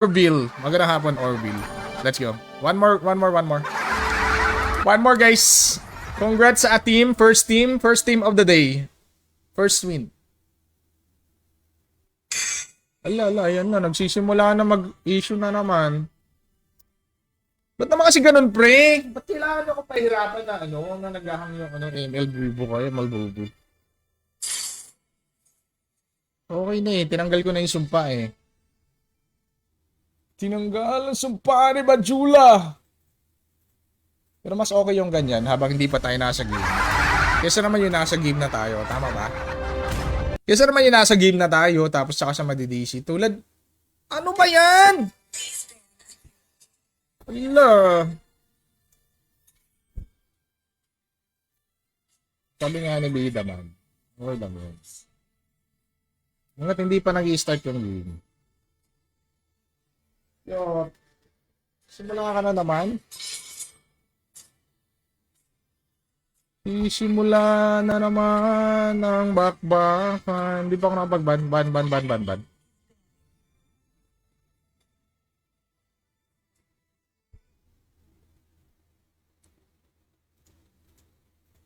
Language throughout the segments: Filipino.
Orville. Magandang hapon, Orville. Let's go. One more. One more, guys. Congrats sa team. First team of the day. First win. Ala, ayan na. Nagsisimula na mag-issue na naman. Ba't naman kasi ganun, pre? Ba't kailangan nyo ko pahirapan na na naghahang yung ML bubo kayo, malbubo. Okay na eh. Tinanggal ko na yung sumpa eh. Tinanggal ang sumpa ni Bajula. Pero mas okay yung ganyan habang hindi pa tayo nasa game. Kesa naman yung nasa game na tayo. Tama ba? Kesa naman yung nasa game na tayo tapos saka sa madidisi. Tulad, ano ba yan? Ala. Sabi nga ni Bida man. Okay lang yun. Hanggat hindi pa nag-i-start yung game. Yo, simula ka na naman. Simula na naman ang bakbakan. Hindi pa ako nakapag-ban.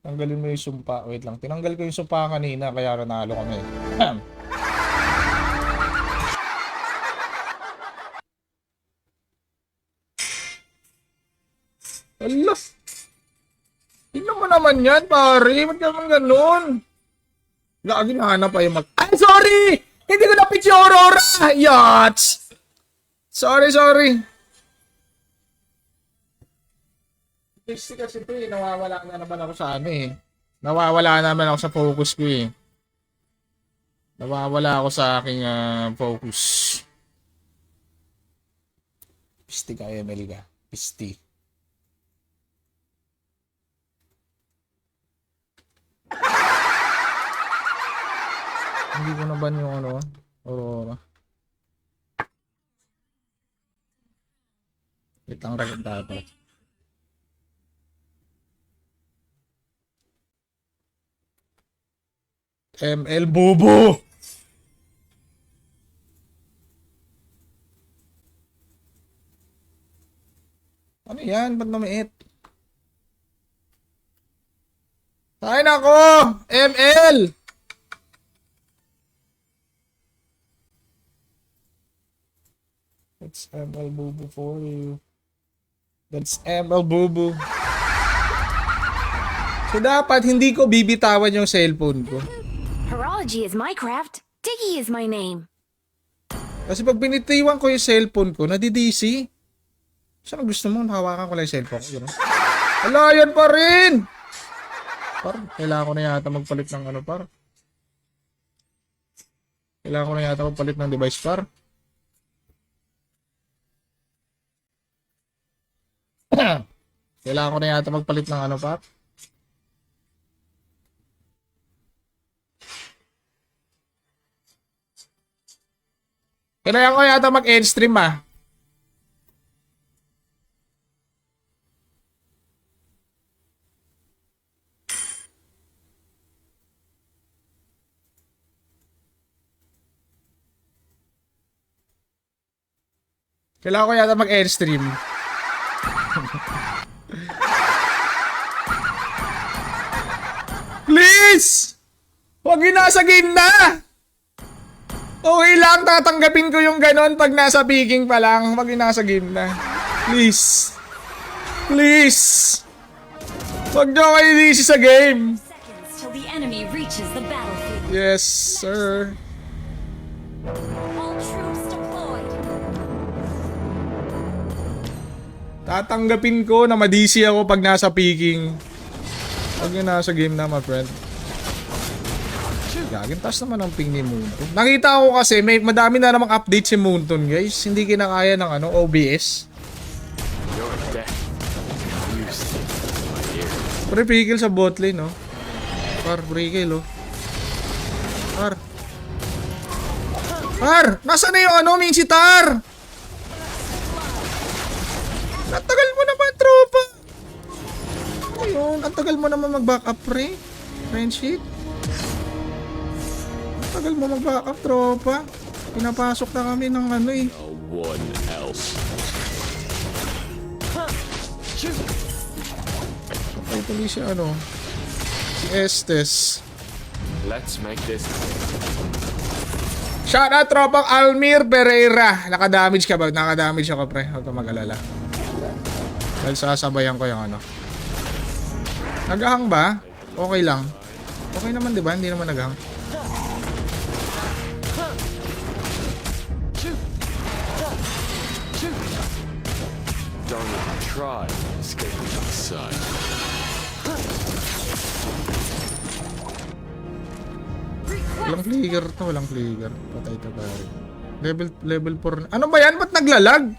Tanggalin mo yung sumpa. Wait lang. Tinanggal ko yung sumpa kanina kaya nanalo kami. Allah! Tingnan mo naman yan, pare. Ba't ka naman ganun? Lagi nahanap pa yung Ay, sorry! Hindi ko na-pitch yung Aurora! Yachts! Sorry. Kasi ito eh. Nawawala na naman ako sa Nawawala naman ako sa focus ko eh. Nawawala ako sa aking focus. Pisti ka, ML ka. Pisti. Hindi ko na ban yung Aurora. Wait lang, record data. ML Bobo! Ano yan? Ba't mamiit? Ay nako! ML! That's ML Bubu for you. That's ML Bubu. So dapat hindi ko bibitawan yung cellphone ko. Horology is my craft. Diggy is my name. Kasi pag binitiwan ko yung cellphone ko, nadidisi. Saan gusto mo? Hawakan ko lang yung cellphone ko. Ala, yan pa rin! Par, kailangan ko na yata magpalit ng par. Kailangan ko na yata magpalit ng device, par. Kailangan ko na yata magpalit ng par. Kailangan ko yata mag-end stream Kailangan ko yata mag-end stream. Please! Huwag yun nasa game na! Okay lang, tatanggapin ko yung ganon pag nasa peaking pa lang. Huwag yun nasa game na. Please. Please! Huwag nyo kayo disi sa game. Yes, sir. Tatanggapin ko na madisi ako pag nasa peaking. Pag yun nasa game na, my friend. Gagin, taas naman ang ping ni Moonton. Nakita ko kasi, madami na namang update si Moonton, guys. Hindi kinakaya ng OBS. Pre-pigil sa bot lane, no? Par, pre-kill, oh. Par! Nasaan na yung main si Tar? Natagal mo naman, tropa. Ayun, ang tagal mo naman mag-backup, pre. Friendship. Tagal mo mag-backup, tropa. Pinapasok na kami ng one else. Ay, tuloy si ano. Si Estes. Let's make this. Shoutout tropang Almir Pereira. Naka-damage ka ba? Naka-damage ako, pre. Huwag ka mag-alala. Dahil sasabayan ko yung ano. Naghahang ba? Okay lang. Okay naman, di ba? Hindi naman naghahang. Don't even try escaping my sight. Walang flicker to, walang flicker. Patay to pare. Level 4. Ano ba yan? Ba't naglalag? I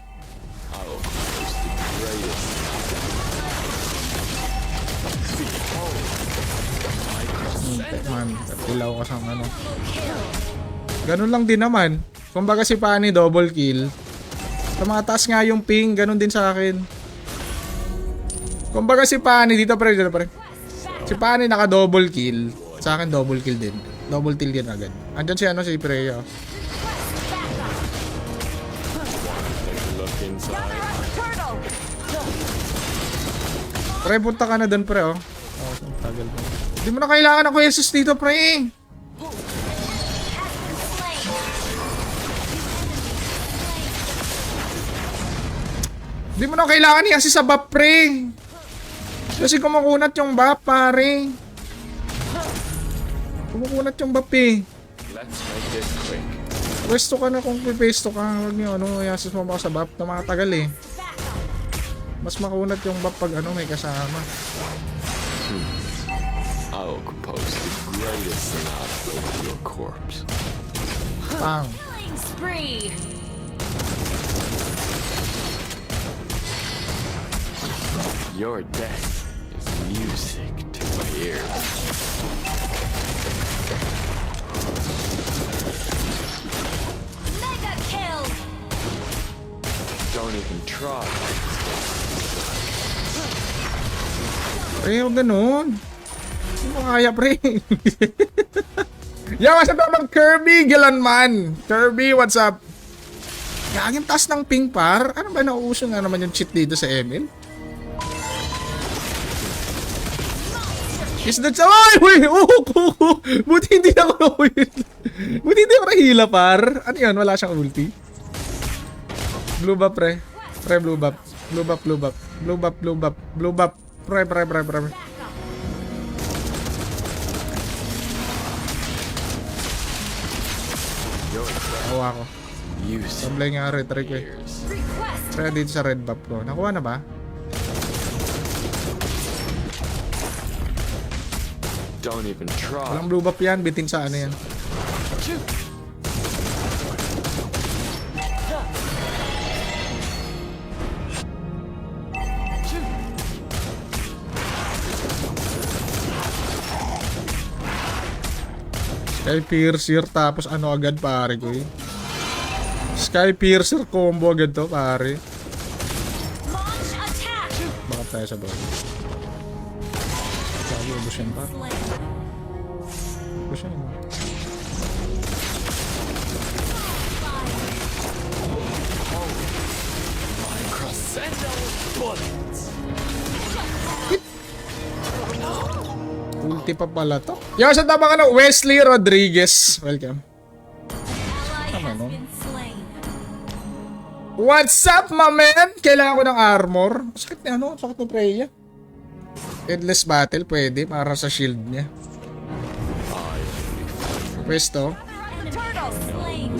will produce the greatest. Man, ilaw ka sa ano. Ganun lang din naman. Kumbaga si Pani double kill. Tumataas nga yung ping, ganun din sa akin. Kumbaga si Pani dito pre. Si Pani naka double kill. Sa akin double kill din. Double kill din agad. Andyan si ano si Freya. Look inside. Pre, punta ka na dun pre oh. Oh, tagal mo. Hindi mo na kailangan ng Jesus dito pre. Hindi mo na kailangan ni kasi sa buff pre. Kasi kumukunat yung buff pare. Kumukunat yung buff eh. Let's make this quick. Pwesto ka na kung pipesto ka. Huwag niyo ano, yasis mo ba sa buff na makatagal eh. Mas makunat yung buff pag ano may kasama. I will compose the greatest sonata over your corpse. Pang. Killing spree. Your death is music to my ears. Mega kill. Don't even try. Pre, huwag ganun. Hindi mo kaya pre. Yo, what's up naman Kirby Gilanman? Kirby, what's up? Gaging taas ng ping par. Ano ba nauuso nga naman yung cheat dito sa ML? Is that... Ay! Uy! Buti hindi ako... Buti hindi ako nahila par. Ano yun? Wala siyang ulti. Blue buff pre. Pre blue buff. Blue buff, blue buff. Blue buff, blue buff. Blue buff. Pre. Nakuha ko. Music Sablay nga retry ko eh. ears. Request. Pre dito sa red buff ko. Nakuha na ba? Don't even try. Walang blue buff yan. Bitin sa ano yan. Sky Piercer tapos ano agad pare ko eh. Sky Piercer combo agad to pare. Launch attack. Bakit tayo sa bawah? Sabi ubos yan pa. Ubos yan. Crescendo bullets. Ulti pa pala to. Yo, sa tama ka na Wesley Rodriguez. Welcome. Tama no? What's up, my man? Kailangan ko ng armor. Sakit na ano? Sakit na Freya. Endless battle, pwede. Para sa shield niya. Pwesto. Turtle slain.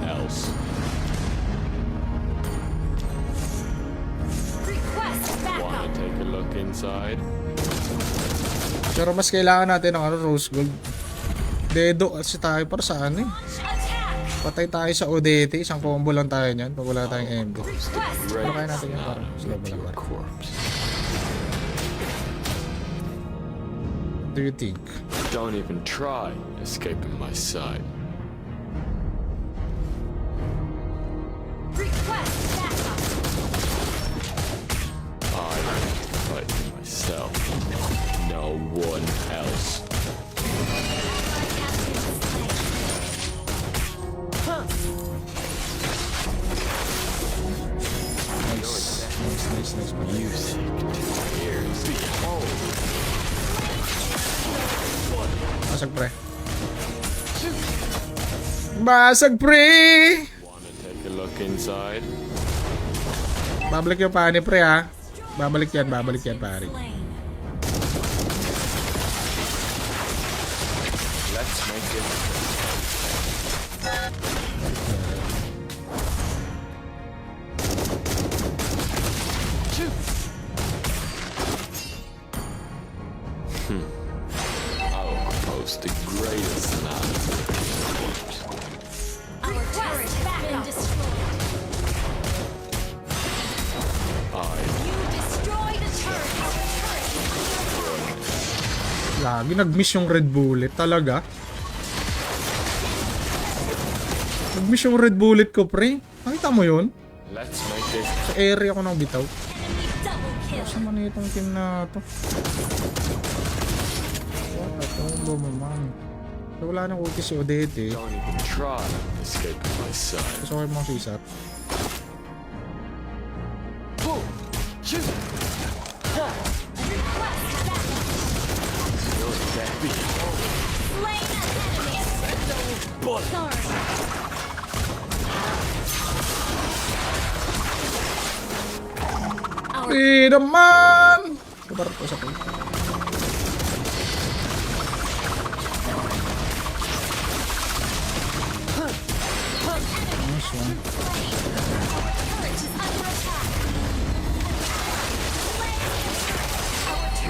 Else. Request Wanna backup. take a look inside? Pero mas kailangan natin ng ano, rose gold. Dedo kasi tayo para sa ano eh. Attack. Patay tayo sa ODT. Isang combo lang tayo niyan. Pag wala tayong MD. Request. Ano kaya natin yan para? Sonata Slow with mo lang your para. corpse. What do you think? Don't even try escaping my sight. Request backup. I fight myself. No one else. Nice, nice. Music to my ears. Behold. Basag pre. Basag pre! Wanna take a look inside? Babalik yung pani pre ha. Babalik yan pare. Let's make it. I'll compose the greatest sonata with your corpse. Our turret has been destroyed. You destroyed a turret. Our turret. Lagi nag-miss yung red bullet talaga. Nag-miss yung red bullet ko pre. Nakita mo yun? Let's make this. Sa area ko nang bitaw. Double kill. Saan man itong team na to? What a combo man. So, wala nang ulti si Odette. Don't even try escaping my sight. Gusto ko yung mga sisat. Boom! Shoot! Slain an enemy. Sorry. Our Naman! Kabarap ko sa ko. Nice one. turret is under attack.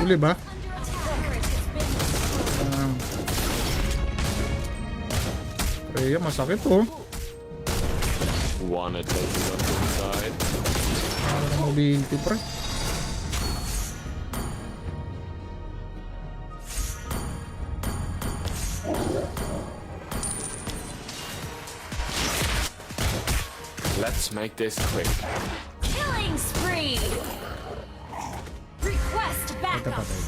Uli ba? Turret has been destroyed. Rhea, masakit oh. Wanna take a look inside? Ano na mobility pre? Let's make this quick. Killing spree. Request Ito backup. patay.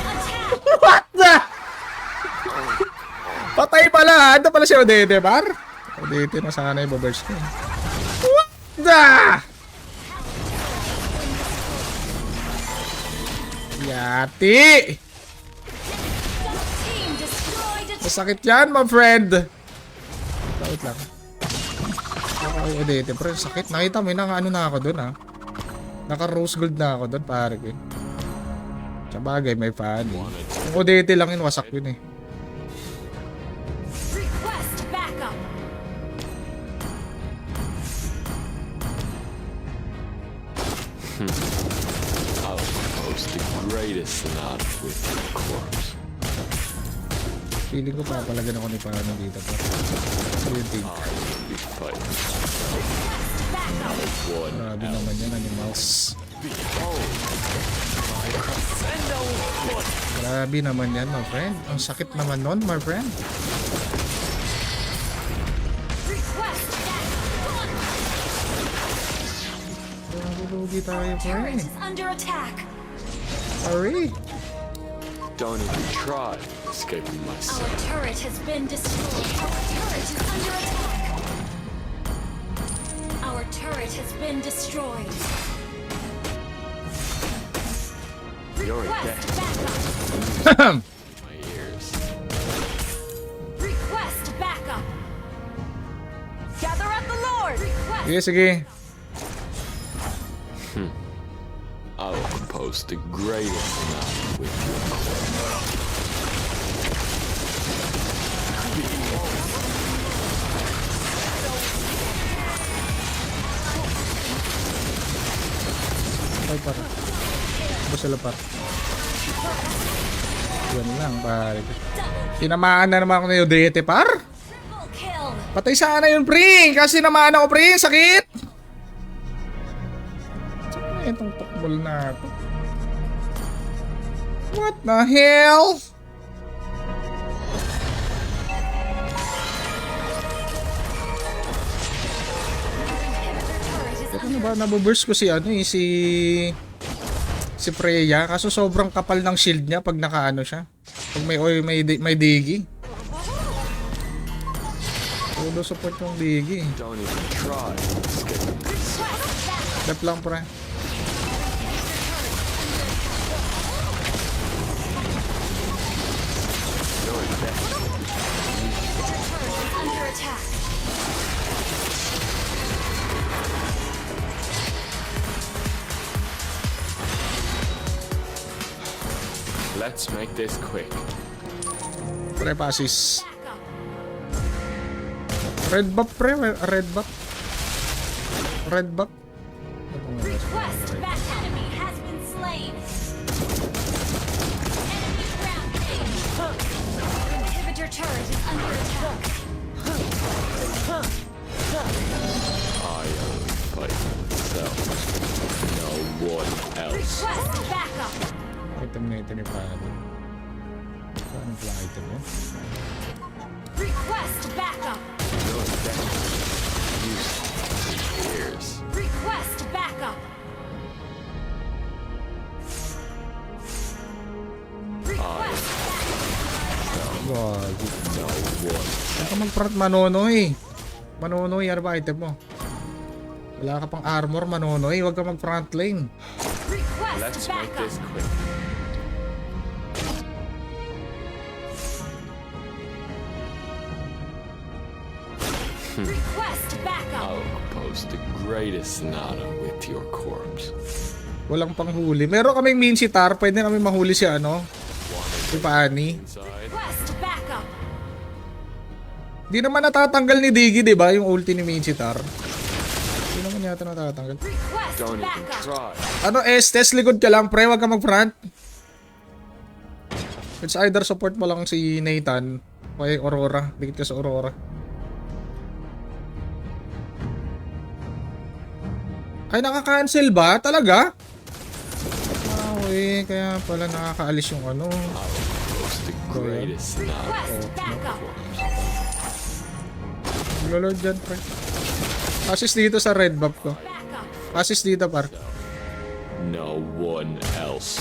Attack. What the? Patay pala! Ito pala si Odette, bar? Odette na sana yung baburst ko. What the? Yati! Team destroyed a Masakit yan, my friend! Wait lang. Okay, Odette, pero sakit. Nakita mo yun, ano na ako dun, ha? Naka-rose gold na ako dun, pare ko. Sabagay, may funny. Yung Odette lang yun, wasak yun eh. request backup. I'll compose the greatest sonata with your corpse. Feeling ko papalagan ako ni Pano dito. So yun, think. I will be fighting one Grabe naman yan, animals. Grabe naman yan, my friend. Ang sakit naman nun, my friend. Request backup. Lugi tayo, Turret pre. is under attack. Sorry. Don't even try escaping my Our sight. turret has been destroyed. Our turret is under attack. Our turret has been destroyed. You're Request dead backup. in my ears. Request backup. Gather at the Lord. Request. Sige, sige. I will compose the greatest sonata with your corpse. Ay, para. Basta lapar. Yan lang, pare. Tinamaan na naman ako na yung Odette, par. Triple kill. Patay sana yun, pre. Kasi namaan ako, pre. Sakit. Saan na itong tukbol na ito? What the hell? Ano ba, nabuburst ko si ano eh, si Freya. Kaso sobrang kapal ng shield niya pag nakaano siya. Pag may digi. Todo support yung Diggy. Don't even try escaping my sight. Left lang pre. You're dead. Under attack. Let's make this quick. Pre passes. Back up. Red buff pre. Red buff. Red buff. Request back. Enemy has been slain. Enemy rampage. Inhibitor turret is under attack. I only fight myself. No one else. Request backup. Item na ito ni Pano. Paano pala item yan? Request backup. You're dead. Useless years. Request backup. Request Gagi. No one. Saan ka mag-front Manonoy? Manonoy, ano ba item mo? Wala ka pang armor, Manonoy. Huwag ka mag-front lane. request Let's make backup. this quick. Request backup. I'll compose the greatest sonata with your corpse. Walang panghuli. Meron kaming Minsitar. Pwede na kami mahuli si ano? Si Pani. Inside. Request backup. Di naman natatanggal ni Diggy, di ba? Yung ulti ni Minsitar. Di naman yata natatanggal. Request Don't even backup. try. Ano, Estes, likod ka lang, pre. Huwag ka mag-front. It's either support mo lang si Nathan o kay Aurora. Dikit ka sa Aurora. Ay, nakaka-cancel ba? Talaga? Okay, kaya pala nakakaalis yung ano. I'll compose the greatest sonata Request backup. Lolord dyan, pre. Assist dito sa red buff ko. Backup. Assist dito, par. No one else.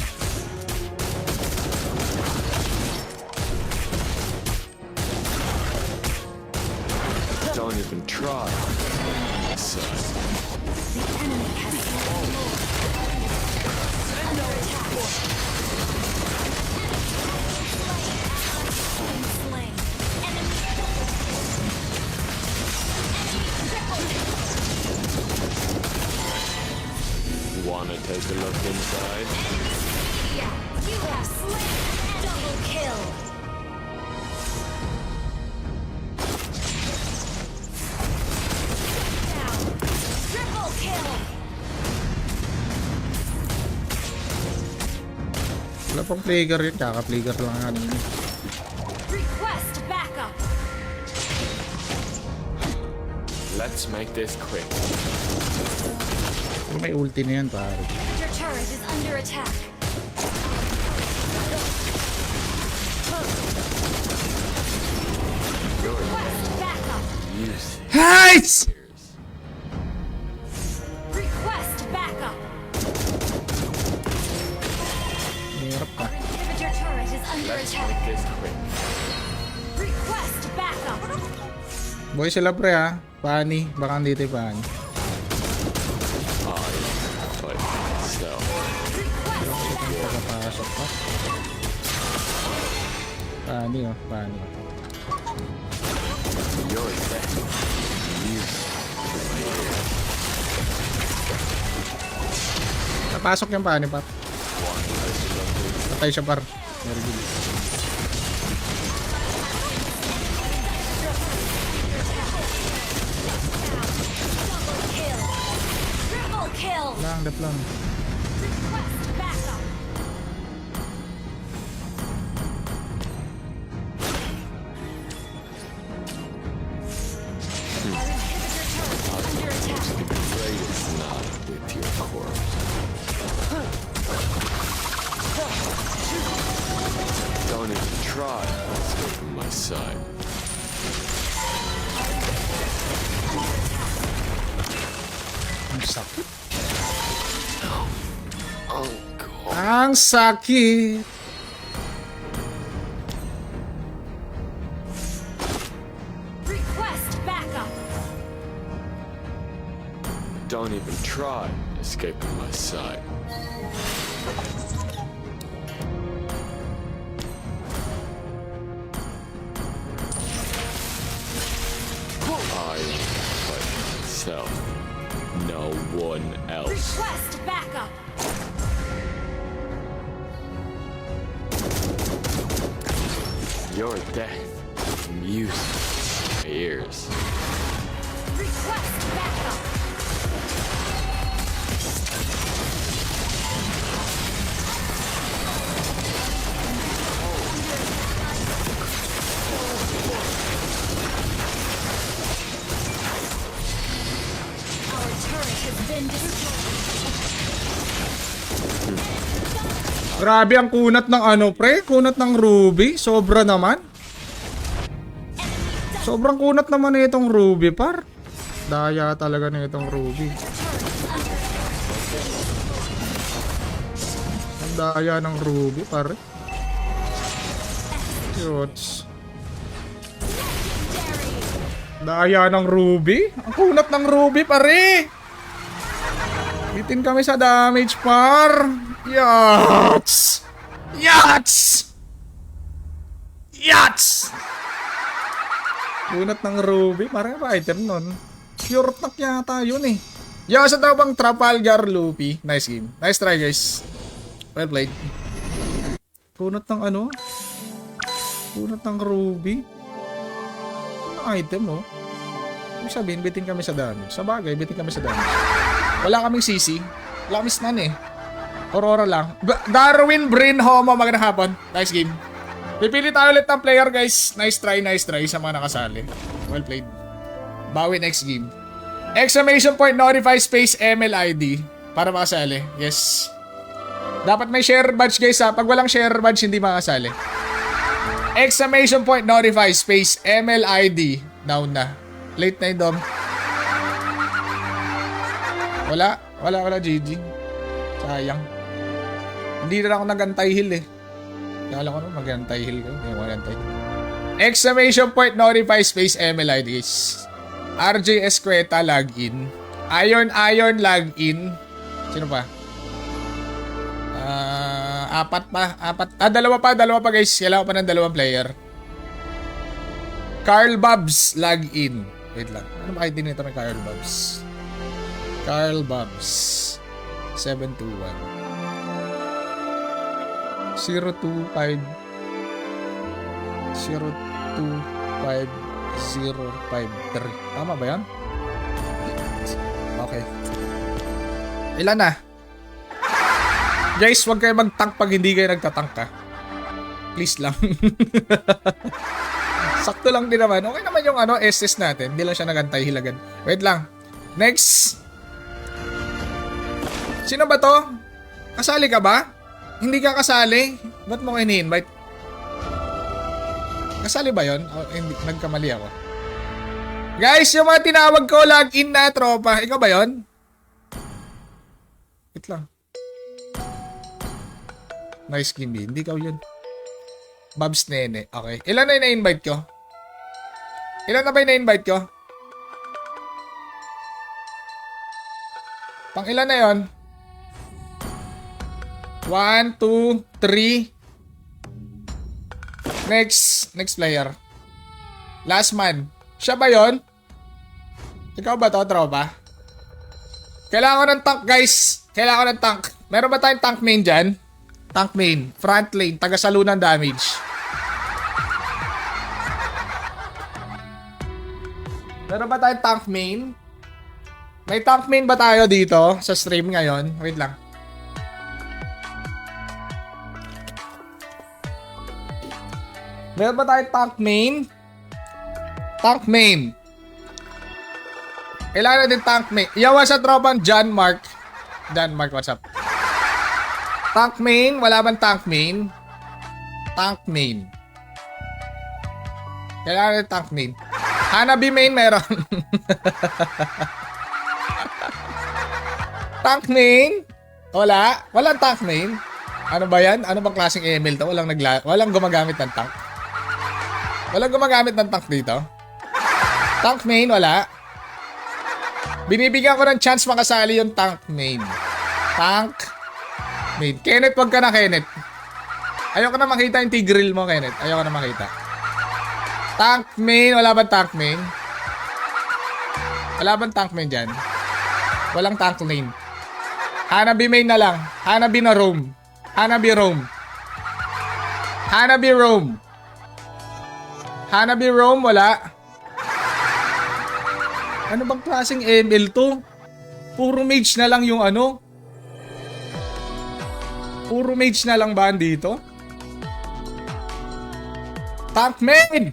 Don't even try. Son. The enemy has slain. Under attack. Slain. Enemy. Wanna take a look inside? You have slain. Double kill. Down. Triple kill. Wala pang player yun. Kaka-player lang natin. Request backup. Let's make this quick. May ulti na yan, pare. Your turret is under attack. Request backup. Use Heights! Request backup. Hirap ka. Inhibitor turret is under Let's attack. make this quick. Request backup. Boy sila, pre, ha. Pani. Baka andito yung Pani. I fight myself. Nakapasok pa. Pani, oh. Pani. You're dead. Use Napasok yung Pani, par. Patay siya, par. Very good. Double kill. Triple kill. Lang, dep lang. Request backup. Our inhibitor turret is under attack. greatest sonata with your corpse. Don't even try escaping my sight. Ang sakit. Oh God. Ang sakit. Request backup. Don't even try escaping my sight. I fight myself. No one else. Request backup. Your death music in my ears. Request backup. Our turret has been destroyed. Grabe ang kunat ng ano, pre. Kunat ng Ruby. Sobra naman. Sobrang kunat naman na itong Ruby, par. Daya talaga na itong Ruby. Ang daya ng Ruby, par. Yuts. Daya ng Ruby? Ang kunat ng Ruby, pare. Bitin kami sa damage, par. Yuts! Yuts! Yuts! Kunat ng Ruby, parang ba item nun? Pure attack yata yun eh. Yung sa daw bang Trafalgar Luffy. Nice game. Nice try guys. Well played. Kunat ng ano? Kunat ng Ruby. Ano item oh? Ibig sabihin, bitin kami sa damage. Sa bagay, bitin kami sa damage. Wala kaming CC. Wala kaming stun eh. Aurora lang. Darwin Brin Homo, magandang hapon. Nice game. Pipili tayo ulit ng player guys. Nice try sa mga nakasali. Well played. Bawi next game. Exclamation point notify space MLID para makasali. Yes. Dapat may share badge guys ha. Pag walang share badge hindi makasali. Exclamation point notify space MLID. Now na. Late na yun dom. Wala GG. Sayang. Hindi na ako nag-antay heal eh. Kala ko naman mag-antay heal ko. Hindi mag-antay. Exclamation point notify space MLID guys. RJ Escueta login. Iron login. Sino pa? Dalawa pa guys. Kailangan pa ng dalawang player. Carl Babs login. Wait lang. Ano ba ID nito ng Carl Babs? Carl Babs 721 025 025 Tama ba yan? Okay. Ilan na? Guys, huwag kayo mag-tank pag hindi kayo nagtatank ka. Please lang. Sakto lang din naman. Okay naman yung SS natin. Hindi lang siya nagantay hilagan. Wait lang. Next. Sino ba to? Kasali ka ba? Hindi ka kasali? Ba't mo kayo ni-invite? Kasali ba yun? Oh, hindi, nagkamali ako. Guys, yung mga tinawag ko login na tropa. Ikaw ba yun? Wait lang. Nice game din. Hindi ikaw yun. Babs Nene. Okay. Ilan na yung na-invite ko? Ilan na ba yung na-invite ko? Pang ilan na yun? 1, 2, 3. Next player. Last man. Siya ba yon? Ikaw ba to, tropa? Kailangan ko ng tank, guys. Kailangan ko ng tank. Meron ba tayong tank main dyan? Tank main. Front lane. Tagasalunan damage. Meron ba tayong tank main? May tank main ba tayo dito sa stream ngayon? Wait lang. Meron ba tayong tank main? Tank main. Kailangan natin tank main. Yo, what's up, tropang John Mark? John Mark, what's up? Tank main? Wala bang tank main? Tank main. Kailangan natin tank main. Hanabi main meron. Tank main? Wala? Walang tank main? Ano ba yan? Ano bang klaseng ML to? Walang gumagamit ng tank. Walang gumagamit ng tank dito. Tank main, wala. Binibigyan ko ng chance makasali yung tank main. Tank main. Kenneth, wag ka na, Kenneth. Ayoko na makita yung Tigreal mo, Kenneth. Ayoko na makita. Tank main. Wala bang tank main? Wala bang tank main dyan? Walang tank lane. Hanabi main na lang. Hanabi na roam. Hanabi roam. Hanabi roam. Hanabi roam, wala. Ano bang klaseng ML to? Puro mage na lang yung ano? Puro mage na lang ba dito? Tank main!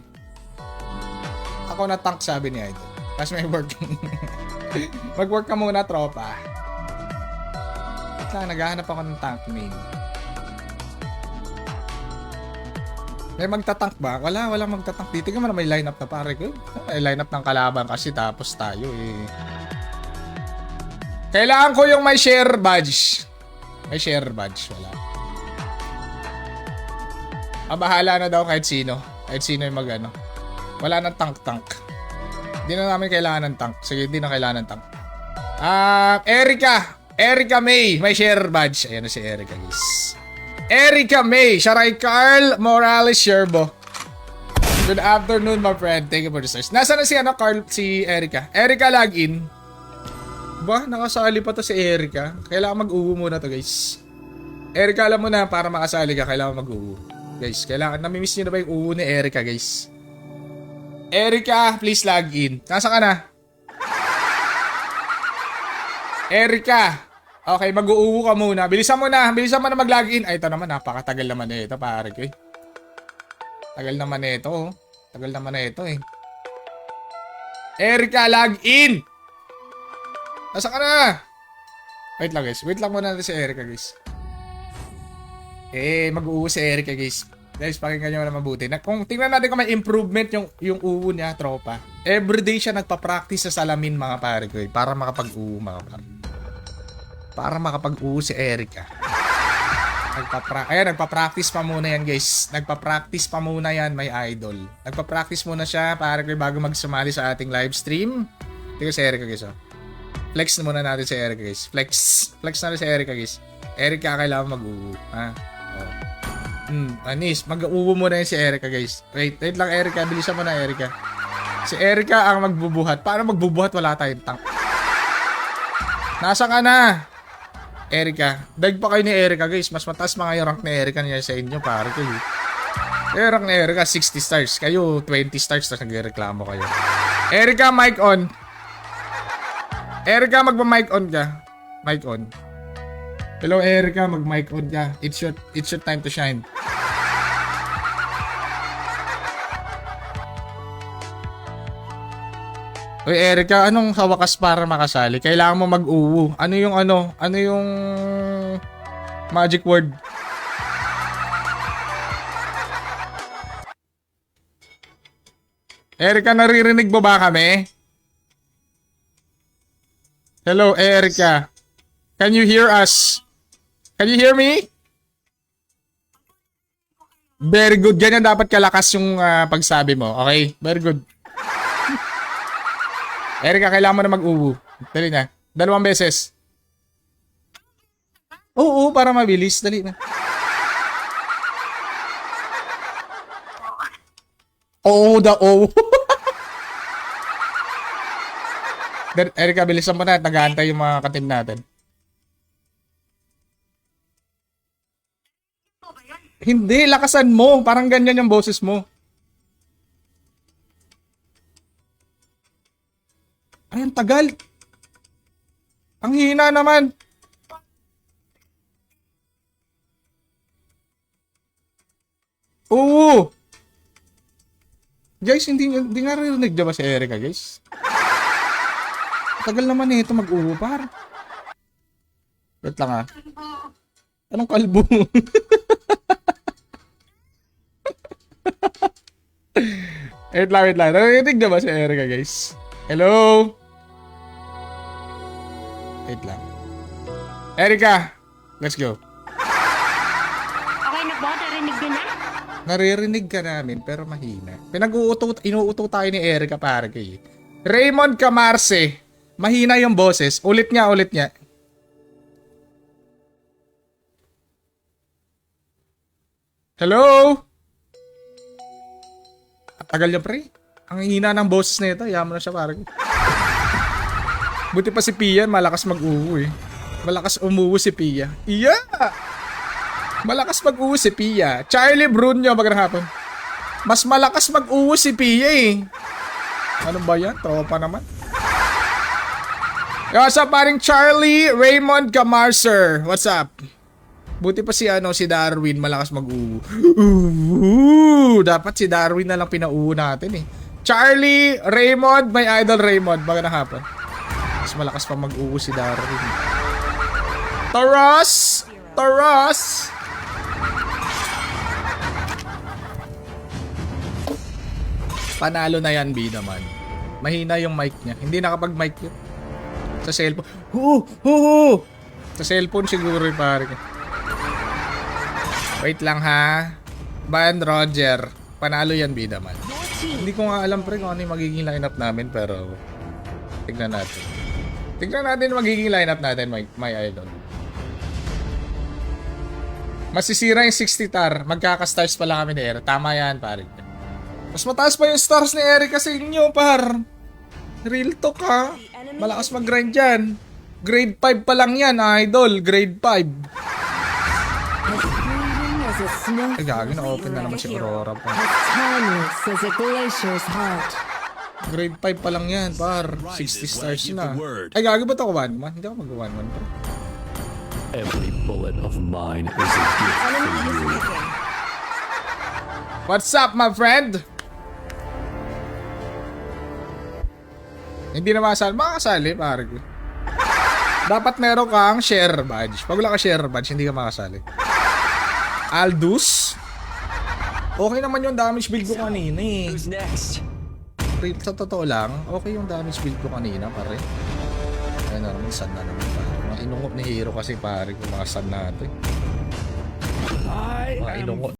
Ako na tank, sabi ni Idol. Tapos may work. Mag-work ka muna, tropa. Wait lang, naghahanap ako ng tank main. May magtatank ba? Wala magtatank. Tingnan mo na may lineup na pare ko. May lineup ng kalaban kasi tapos tayo eh. Kailangan ko yung may share badge. May share badge, wala. Bahala na daw kahit sino. Kahit sino yung mag-ano. Wala nang tank. Hindi na namin kailangan ng tank. Sige, hindi na kailangan ng tank. Erica May. May share badge. Ayan na si Erica, guys. Erica May, Sharay Carl Morales Sherbo. Good afternoon, my friend. Thank you for the stars. Nasaan na si Erica? Erica, login. Ba, nakasali pa to si Erica. Kailangan mag-uwo muna to, guys. Erica, alam mo na, para makasali ka, kailangan mag-uwo. Guys, kailangan, namimiss nyo na ba yung uwo ni Erica, guys? Erica, please log in. Nasaan ka na? Erica. Okay, mag-uuwo ka muna. Bilisan mo na mag-login. Ay, ito naman, napakatagal naman na ito, pare ko eh. Tagal naman na ito, oh. Tagal naman na ito eh. Erica, login! Nasaan ka na? Wait lang, guys. Wait lang muna natin si Erica, guys. Mag-uuwo si Erica, guys. Guys, pakinggan nyo na mabuti. Kung tingnan natin kung may improvement yung uwo niya, tropa. Everyday siya nagpa-practice sa salamin, mga pare ko eh. Para makapag-uwo, mga pare. Para makapag-uwo si Erica. Nagpa-practice pa muna yan, guys. Nagpa-practice pa muna yan, my idol. Nagpa-practice muna siya para bago magsumali sa ating live stream. Tingnan si Erica, guys. Oh. Flex na muna natin si Erica, guys. Flex na rin si Erica, guys. Erica, kailangan mag-uwo. Ha? Oh. Anis, mag-uwo muna yan si Erica, guys. Wait lang, Erica. Bilisan mo na, Erica. Si Erica ang magbubuhat. Paano magbubuhat? Wala tayong tank. Nasaan ka na? Erica. Dag pa kayo ni Erica, guys. Mas mataas mga yung rank ni Erica niya sa inyo, pare ko. Yung rank ni Erica, 60 stars. Kayo, 20 stars. Tapos nagreklamo kayo. Erica, mic on. Erica, magpa-mic on ka. Mic on. Hello, Erica. Mag-mic on ka. It's your time to shine. Uy, Erica, anong sa wakas para makasali? Kailangan mo mag-uwo. Ano yung magic word? Erica, naririnig mo ba kami? Hello, Erica. Can you hear us? Can you hear me? Very good. Ganyan dapat kalakas yung pagsabi mo. Okay? Very good. Erica, kailangan mo na mag-uwo. Dali na. 2 beses. Oo, para mabilis. Dali na. Oo. Erica, bilisan mo na. Nag-aantay yung mga katim natin. Hindi, lakasan mo. Parang ganyan yung boses mo. Ay, ang tagal. Ang hina naman. Oo. Guys, hindi nga rinig ba si Erica, guys? Tagal naman ito mag-uwo, par. Wait lang, Anong kalbo? Wait lang. Narinig ba si Erica, guys? Hello? Wait lang. Erica, let's go. Okay na ba? Narinig ka na? Naririnig ka namin pero mahina. Inuuto tayo ni Erica, pare kayo. Raymond Camarce. Mahina yung boses. Ulit nga. Hello? Tagal niya, pre. Ang hina ng boses na ito. Yaman na siya, parang. Buti pa si Pia, malakas mag-uwu eh. Malakas umuwu si Pia. Iya! Malakas mag-uwu si Pia. Charlie Brunyo, magandang hapon. Mas malakas mag-uwu si Pia eh. Ano ba yan? Tropa naman. What's up, paring Charlie Raymond Camarser? What's up? Buti pa si Darwin malakas mag-uwu. Dapat si Darwin na lang pinauwo natin eh. Charlie Raymond, my idol Raymond. Magandang hapon. Mas malakas pa mag-uwu si Darwin. Taras! Panalo na yan, B naman. Mahina yung mic niya. Hindi nakapag-mic yun. Sa cellphone. Sa cellphone siguro yung pare. Wait lang ha. Ban Roger. Panalo yan, B naman. Hindi ko nga alam pre kung ano yung magiging lineup namin pero tignan natin. Tignan natin yung magiging lineup natin, my idol. Masisira yung 60 tar. Magkaka-stars pala kami ni Eric. Tama yan, pare. Mas mataas pa yung stars ni Eric kasi inyo, par. Real talk ha. Malakas mag-grind yan. Grade 5 pa lang yan, idol. Grade 5. As a snow Ay, gagi, na-open na naman si Aurora pa. timeless as a glacier's heart. Grade 5 pa lang yan, par. 60 stars na. Ay, gagi ba ito ko 1-1? Hindi ako mag-1-1 pa. Every bullet of mine is a gift Enemy for is you. picking. What's up, my friend? Hindi na makasali. Makakasali, pare ko. Dapat meron kang share badge. Pag wala ka share badge, hindi ka makasali. Aldous? Okay naman yung damage build ko kanina eh. Who's next? Sa totoo lang, okay yung damage build ko kanina, pare. Ayun na naman, sad na naman, pare. Mga inungok ni Hero kasi, pare, kung mga sad natin. Mga inungok.